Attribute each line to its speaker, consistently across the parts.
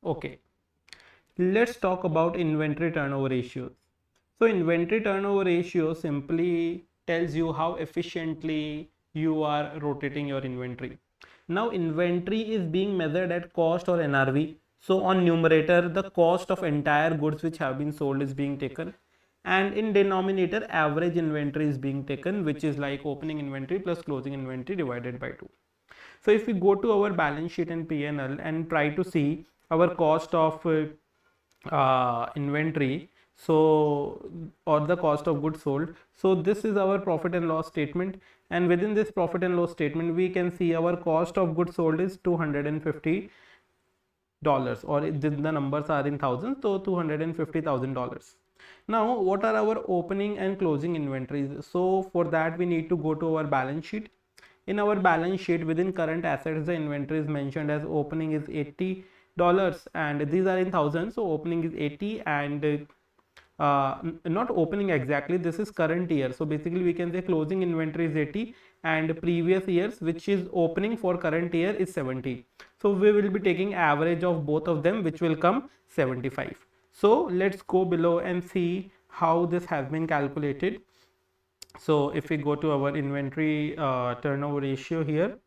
Speaker 1: Okay, let's talk about inventory turnover ratios. So inventory turnover ratio simply tells you how efficiently you are rotating your inventory. Now inventory is being measured at cost or NRV. So on numerator, the cost of entire goods which have been sold is being taken, and in denominator, average inventory is being taken, which is like opening inventory plus closing inventory divided by 2. So if we go to our balance sheet and P&L and try to see our cost of inventory, so or the cost of goods sold, so this is our profit and loss statement, and within this profit and loss statement we can see our cost of goods sold is $250, or the numbers are in thousands, so $250,000. Now what are our opening and closing inventories? So for that we need to go to our balance sheet. In our balance sheet, within current assets, the inventory is mentioned as opening is $80, and these are in thousands, so opening is 80, and not opening exactly, this is current year, so basically we can say closing inventory is 80 and previous years, which is opening for current year, is 70. So we will be taking average of both of them, which will come 75. So let's go below and see how this has been calculated. So if we go to our inventory turnover ratio here,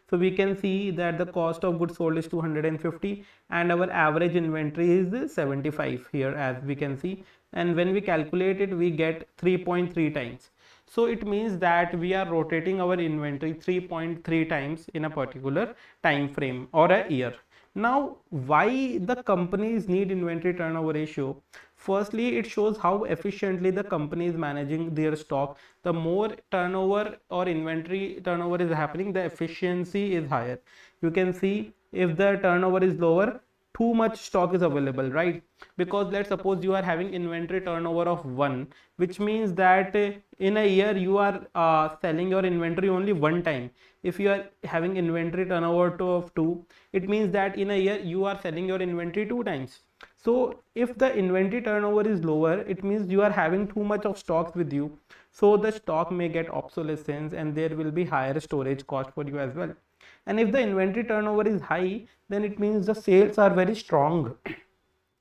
Speaker 1: so we can see that the cost of goods sold is 250 and our average inventory is 75 here, as we can see, and when we calculate it we get 3.3 times. So it means that we are rotating our inventory 3.3 times in a particular time frame or a year. Now why the companies need inventory turnover ratio? Firstly, it shows how efficiently the company is managing their stock. The more turnover or inventory turnover is happening, the efficiency is higher. You can see if the turnover is lower, too much stock is available, right? Because let's suppose you are having inventory turnover of 1, which means that in a year you are selling your inventory only one time. If you are having inventory turnover of 2, it means that in a year you are selling your inventory 2 times. So if the inventory turnover is lower, it means you are having too much of stocks with you, so the stock may get obsolescence and there will be higher storage cost for you as well. And if the inventory turnover is high, then it means the sales are very strong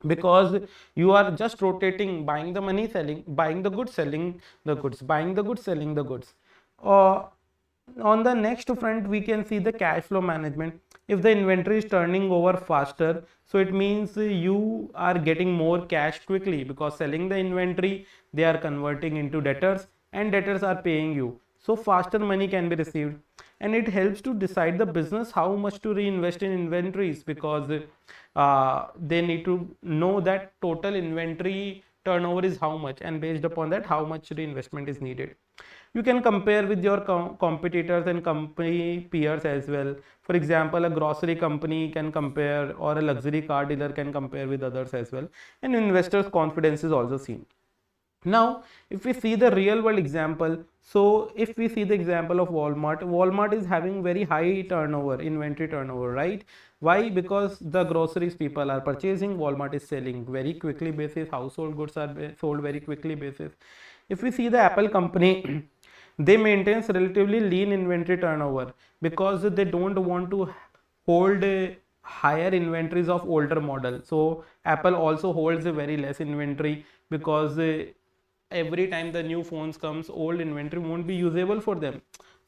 Speaker 1: because you are just rotating, buying the money, selling, buying the goods, selling the goods, buying the goods, selling the goods. On the next front, we can see the cash flow management. If the inventory is turning over faster, so it means you are getting more cash quickly, because selling the inventory, they are converting into debtors and debtors are paying you, so faster money can be received. And it helps to decide the business how much to reinvest in inventories, because they need to know that total inventory turnover is how much, and based upon that how much reinvestment is needed. You can compare with your competitors and company peers as well. For example, a grocery company can compare, or a luxury car dealer can compare with others as well, and investors confidence is also seen. Now if we see the real world example, so if we see the example of Walmart is having very high turnover, inventory turnover, right? Why? Because the groceries people are purchasing, Walmart is selling very quickly basis, household goods are sold very quickly basis. If we see the Apple company, they maintains relatively lean inventory turnover because they don't want to hold a higher inventories of older model. So Apple also holds a very less inventory, because every time the new phones comes, old inventory won't be usable for them,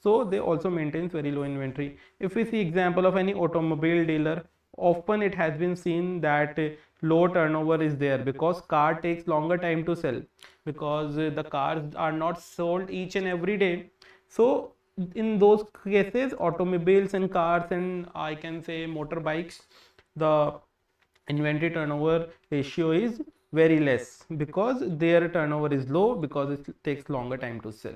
Speaker 1: so they also maintains very low inventory. If we see example of any automobile dealer, often it has been seen that low turnover is there, because car takes longer time to sell, because the cars are not sold each and every day. So in those cases, automobiles and cars, and I can say motorbikes, the inventory turnover ratio is very less, because their turnover is low, because it takes longer time to sell.